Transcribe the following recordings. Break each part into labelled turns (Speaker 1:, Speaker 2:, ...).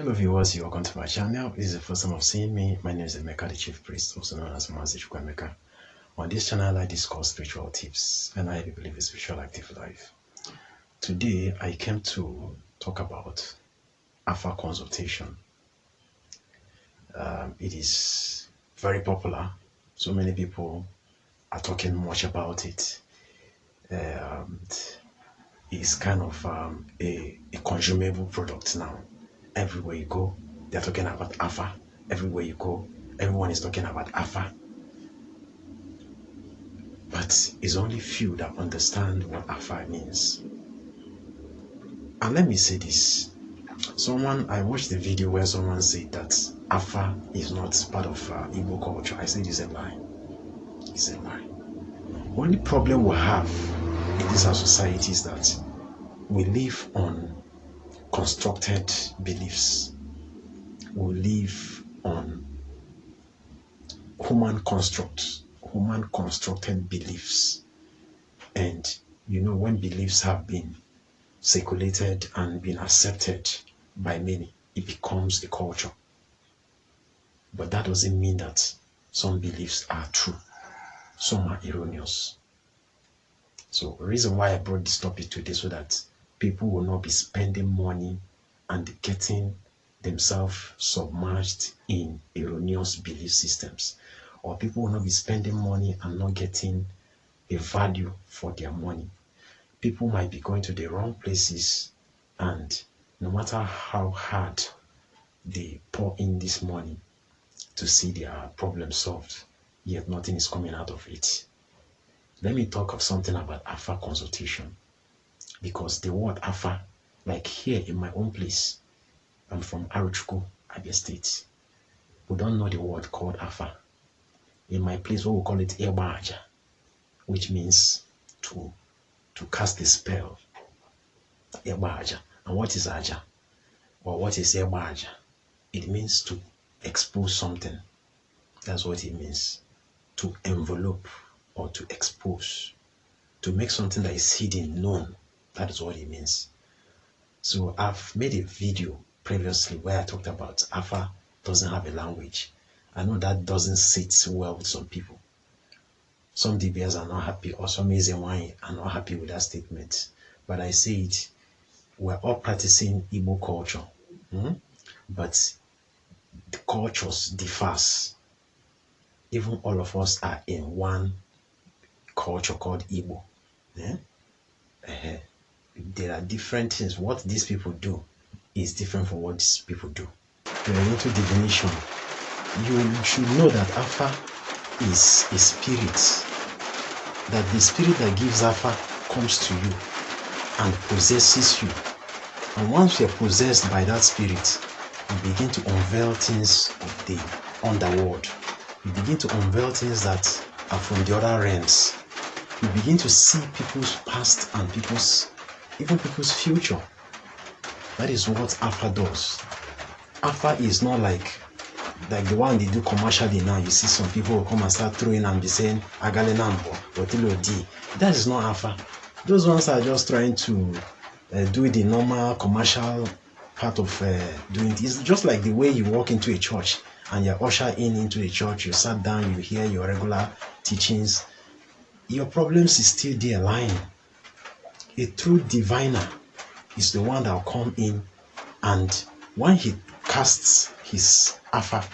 Speaker 1: Hello viewers, you're welcome to my channel. This is the first time of seeing me. My name is Emeka, the Chief Priest, also known as Master Emeka. On this channel, I discuss spiritual tips and I help people live a spiritual active life. Today, I came to talk about AFA consultation. It is very popular. So many people are talking much about it. It's kind of a consumable product now. Everywhere you go, they're talking about AFA. Everywhere you go, everyone is talking about AFA. But it's only few that understand what AFA means. And let me say this. I watched the video where someone said that AFA is not part of Igbo culture. I said it's a lie. It's a lie. Only problem we have in this our society is that we live on constructed beliefs. We live on human constructed beliefs. And you know, when beliefs have been circulated and been accepted by many, it becomes a culture. But that doesn't mean that some beliefs are true. Some are erroneous. So the reason why I brought this topic today so that people will not be spending money and getting themselves submerged in erroneous belief systems, or people will not be spending money and not getting a value for their money. People might be going to the wrong places, and no matter how hard they pour in this money to see their problem solved, yet nothing is coming out of it. Let me talk of something about AFA consultation, because the word AFA, like here in my own place, I'm from Aruchukwu, Abia State. We don't know the word called AFA. In my place, we will call it Ebaja, which means to cast a spell. Ebaja. And what is Aja? Or what is Ebaja? It means to expose something. That's what it means. To envelope or to expose. To make something that is hidden known. That is what it means. So I've made a video previously where I talked about AFA doesn't have a language. I know that doesn't sit well with some people. Some DBS are not happy, or some Ezenwai are not happy with that statement. But I say it, we're all practicing Igbo culture. But the cultures differs. Even all of us are in one culture called Igbo. There are different things. What these people do is different from what these people do. When you're into divination, you should know that AFA is a spirit. That the spirit that gives AFA comes to you and possesses you. And once you're possessed by that spirit, you begin to unveil things of the underworld. You begin to unveil things that are from the other realms. You begin to see people's past and even people's future. That is what AFA does. AFA is not like the one they do commercially now. You see some people will come and start throwing and be saying Agale Nambo or Tilodi. That is not AFA. Those ones are just trying to do the normal commercial part of doing it. It's just like the way you walk into a church and you're ushered into the church, you sat down, you hear your regular teachings. Your problems is still there lying. A true diviner is the one that will come in, and when he casts his AFA,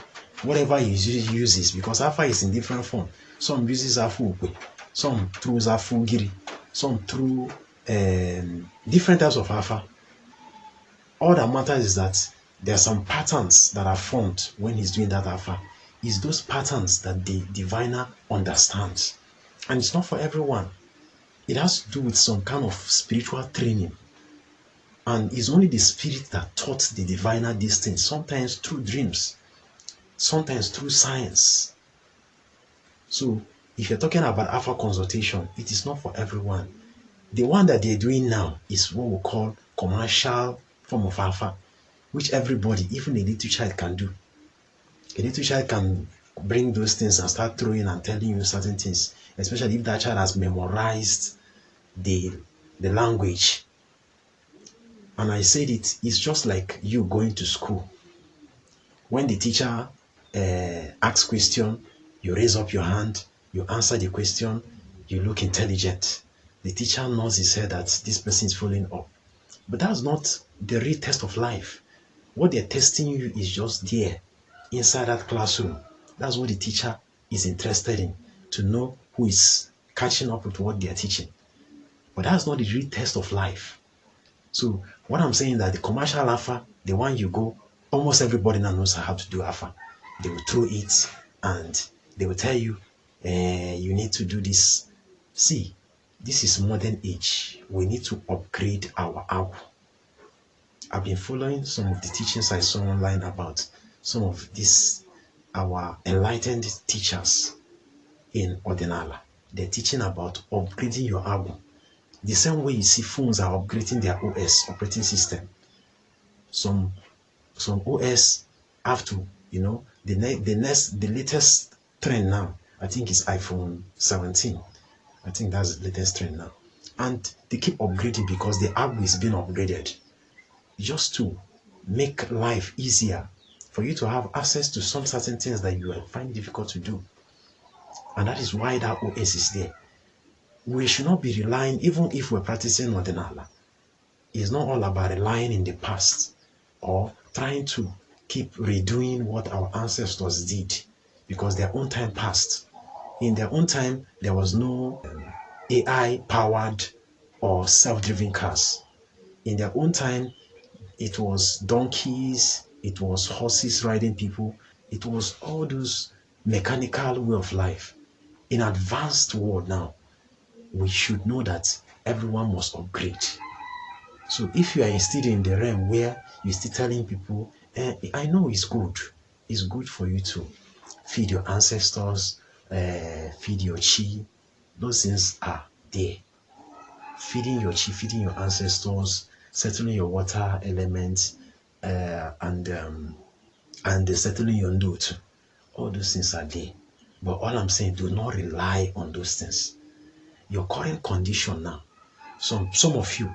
Speaker 1: whatever he uses, because AFA is in different form. Some uses AFU, some through AFU Giri, some through different types of AFA. All that matters is that there are some patterns that are formed when he's doing that AFA. It's those patterns that the diviner understands. And it's not for everyone. It has to do with some kind of spiritual training. And it's only the spirit that taught the diviner these things, sometimes through dreams, sometimes through science. So if you're talking about AFA consultation, it is not for everyone. The one that they're doing now is what we call commercial form of AFA, which everybody, even a little child, can do. A little child can bring those things and start throwing and telling you certain things, especially if that child has memorized the language. And I said it's just like you going to school When the teacher asks question, you raise up your hand, you answer the question, you look intelligent. The teacher nods his head that this person is following up. But that's not the real test of life. What they're testing you is just there, inside that classroom. That's what the teacher is interested in, to know who is catching up with what they're teaching. But that's not the real test of life. So what I'm saying is that the commercial AFA, the one you go, almost everybody now knows how to do AFA. They will throw it and they will tell you, you need to do this. See, this is modern age. We need to upgrade our AWU. I've been following some of the teachings I saw online about some of these, our enlightened teachers in Ordinala. They're teaching about upgrading your AWU. The same way you see phones are upgrading their OS, operating system. Some OS have to, the latest trend now, I think is iPhone 17. I think that's the latest trend now. And they keep upgrading because the AWU is being upgraded just to make life easier, for you to have access to some certain things that you find difficult to do. And that is why that OS is there. We should not be relying, even if we're practicing Ordinala, it's not all about relying in the past or trying to keep redoing what our ancestors did, because their own time passed. In their own time, there was no AI powered or self-driven cars. In their own time, it was donkeys, it was horses riding people, it was all those mechanical way of life. In advanced world now, we should know that everyone must upgrade. So if you are instead in the realm where you're still telling people, I know it's good for you to feed your ancestors, feed your chi, those things are there. Feeding your chi, feeding your ancestors, settling your water elements, and settling your note. All those things are there. But all I'm saying, do not rely on those things. Your current condition now, some of you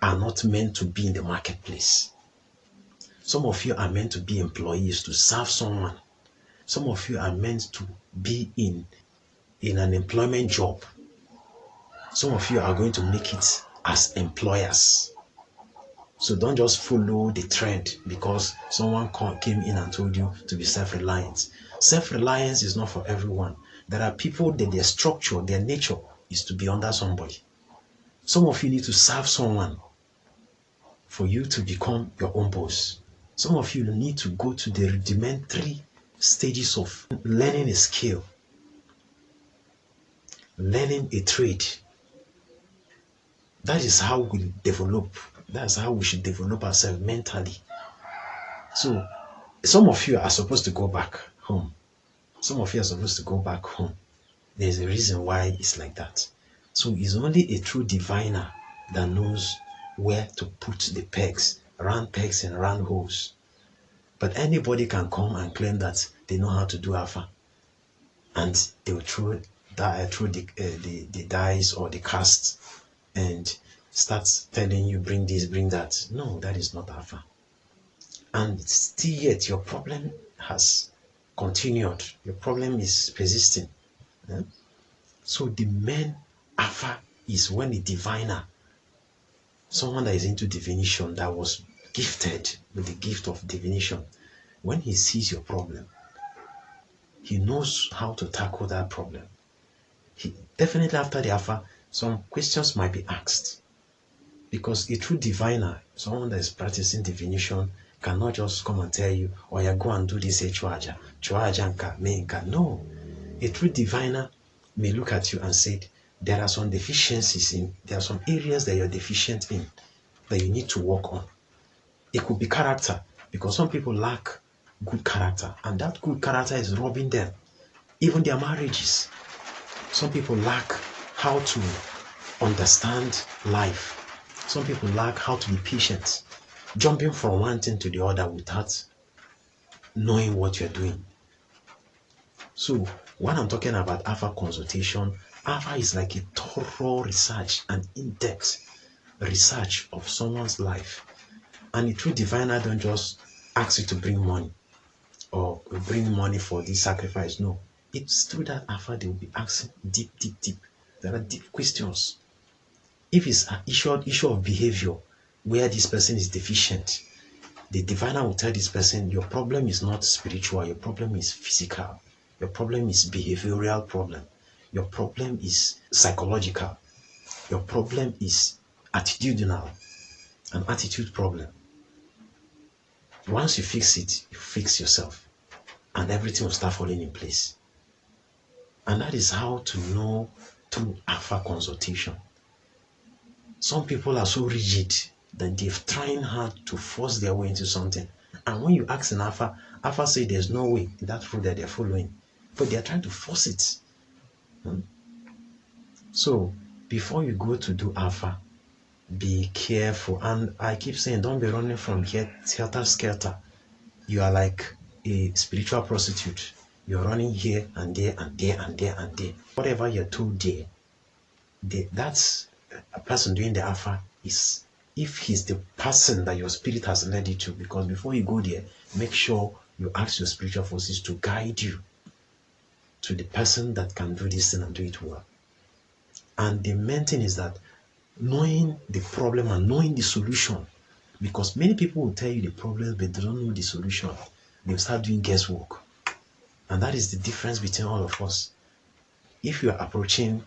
Speaker 1: are not meant to be in the marketplace. Some of you are meant to be employees, to serve someone. Some of you are meant to be in an employment job. Some of you are going to make it as employers. So don't just follow the trend because someone came in and told you to be self-reliant. Self-reliance is not for everyone. There are people that their structure, their nature is to be under somebody. Some of you need to serve someone for you to become your own boss. Some of you need to go to the rudimentary stages of learning a skill, learning a trade. That is how we develop. That's how we should develop ourselves mentally. So some of you are supposed to go back home. Some of you are supposed to go back home. There's a reason why it's like that. So it's only a true diviner that knows where to put the pegs, round pegs and round holes. But anybody can come and claim that they know how to do AFA, and they will throw the dice or the cast and start telling you, bring this, bring that. No, that is not AFA. And still yet your problem has continued. Your problem is persisting. So the main AFA is when a diviner, someone that is into divination, that was gifted with the gift of divination, when he sees your problem, he knows how to tackle that problem. He definitely, after the AFA, some questions might be asked, because a true diviner, someone that is practicing divination, cannot just come and tell you, oh yeah, go and do this chuaja nka menka. No, a true diviner may look at you and say, there are some deficiencies there are some areas that you're deficient in that you need to work on. It could be character, because some people lack good character, and that good character is robbing them, even their marriages. Some people lack how to understand life. Some people lack how to be patient, jumping from one thing to the other without knowing what you're doing. So when I'm talking about AFA consultation, AFA is like a thorough research and in-depth research of someone's life. And a true diviner don't just ask you to bring money. or bring money for this sacrifice. No. It's through that Alpha they will be asking deep. There are deep questions. If it's an issue of behavior where this person is deficient, the diviner will tell this person, your problem is not spiritual, your problem is physical, your problem is behavioral problem, your problem is psychological, your problem is attitudinal, an attitude problem. Once you fix it, you fix yourself, and everything will start falling in place. And that is how to know through Alpha consultation. Some people are so rigid that they've trying hard to force their way into something. And when you ask an Alpha, Alpha say there's no way in that route that they're following. But they're trying to force it. So before you go to do Alpha, be careful. And I keep saying, don't be running from here skelter. You are like a spiritual prostitute. You're running here and there and there and there and there. Whatever you're told there, that's a person doing the Alpha is, if he's the person that your spirit has led you to, because before you go there, make sure you ask your spiritual forces to guide you to the person that can do this thing and do it well. And the main thing is that knowing the problem and knowing the solution, because many people will tell you the problem but they don't know the solution. They'll start doing guesswork. And that is the difference between all of us. If you are approaching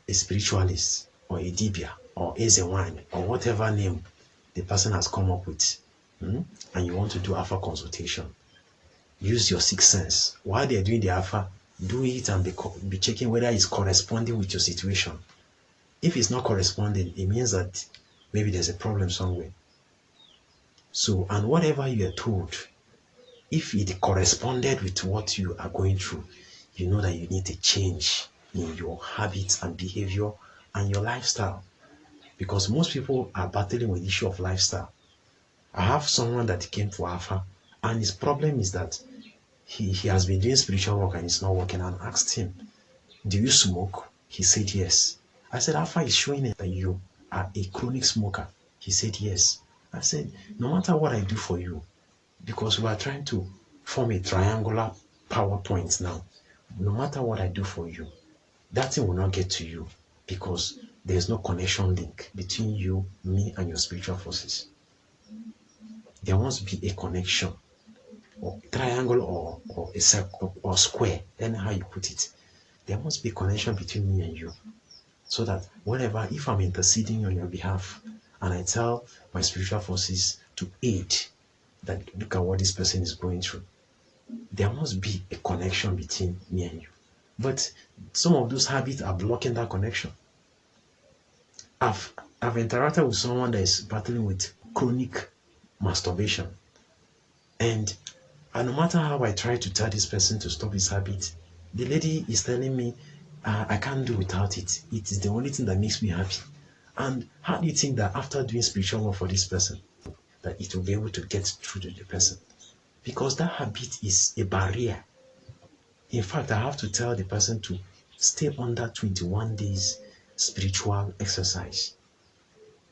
Speaker 1: a spiritualist or a dibia or Ezewan or whatever name the person has come up with, and you want to do Alpha consultation, use your sixth sense. While they're doing the Alpha, do it and be checking whether it's corresponding with your situation. If it's not corresponding, it means that maybe there's a problem somewhere. So, and whatever you are told, if it corresponded with what you are going through, you know that you need a change in your habits and behavior and your lifestyle. Because most people are battling with the issue of lifestyle. I have someone that came for Alpha, and his problem is that he has been doing spiritual work and it's not working. And asked him, do you smoke? He said yes. I said, Alpha is showing it that you are a chronic smoker. He said yes. I said, no matter what I do for you, because we are trying to form a triangular PowerPoint now, no matter what I do for you, that thing will not get to you, because there's no connection link between you, me, and your spiritual forces. There must be a connection, or triangle, or a circle, or square, anyhow you put it. There must be a connection between me and you, so that whenever, if I'm interceding on your behalf, and I tell my spiritual forces to aid, that look at what this person is going through, there must be a connection between me and you. But some of those habits are blocking that connection. I've interacted with someone that is battling with chronic masturbation, and no matter how I try to tell this person to stop his habit, the lady is telling me, I can't do without it. It is the only thing that makes me happy. And how do you think that after doing spiritual work for this person, that it will be able to get through to the person? Because that habit is a barrier. In fact, I have to tell the person to stay under 21 days spiritual exercise.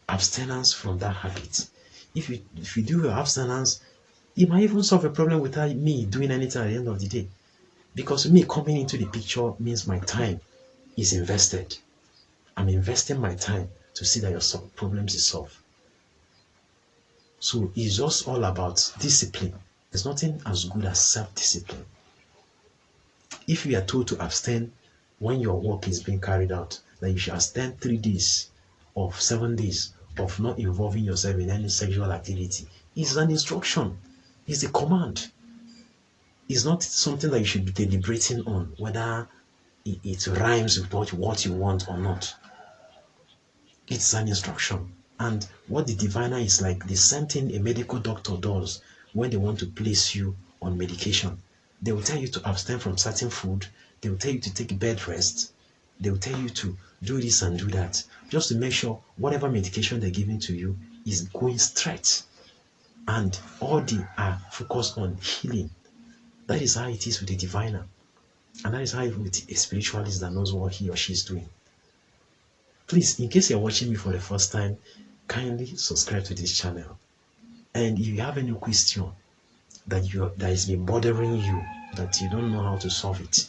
Speaker 1: Abstinence from that habit. If you do your abstinence, it might even solve a problem without me doing anything at the end of the day. Because me coming into the picture means my time is invested. I'm investing my time to see that your problems is solved. So it's just all about discipline. There's nothing as good as self-discipline. If you are told to abstain when your work is being carried out, then you should abstain 3 days of 7 days of not involving yourself in any sexual activity. It's an instruction. It's a command. It's not something that you should be deliberating on, whether it rhymes with what you want or not. It's an instruction. And what the diviner is like the same thing a medical doctor does when they want to place you on medication. They will tell you to abstain from certain food. They will tell you to take bed rest. They will tell you to do this and do that, just to make sure whatever medication they're giving to you is going straight. And all they are focused on healing. That is how it is with the diviner. And that is how it is with a spiritualist that knows what he or she is doing. Please, in case you're watching me for the first time, kindly subscribe to this channel. And if you have any question, that is been bothering you, that you don't know how to solve it.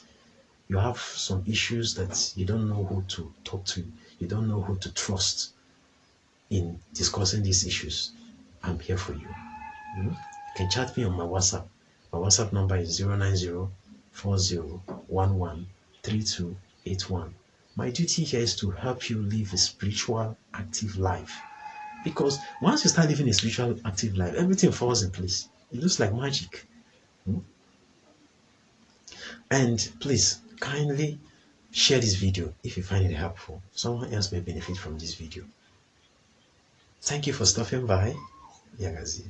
Speaker 1: You have some issues that you don't know who to talk to, you don't know who to trust in discussing these issues. I'm here for you. You can chat me on my WhatsApp. My WhatsApp number is 09040113281. My duty here is to help you live a spiritual, active life. Because once you start living a spiritual, active life, everything falls in place. It looks like magic. And please, kindly share this video if you find it helpful. Someone else may benefit from this video. Thank you for stopping by. Yagazi.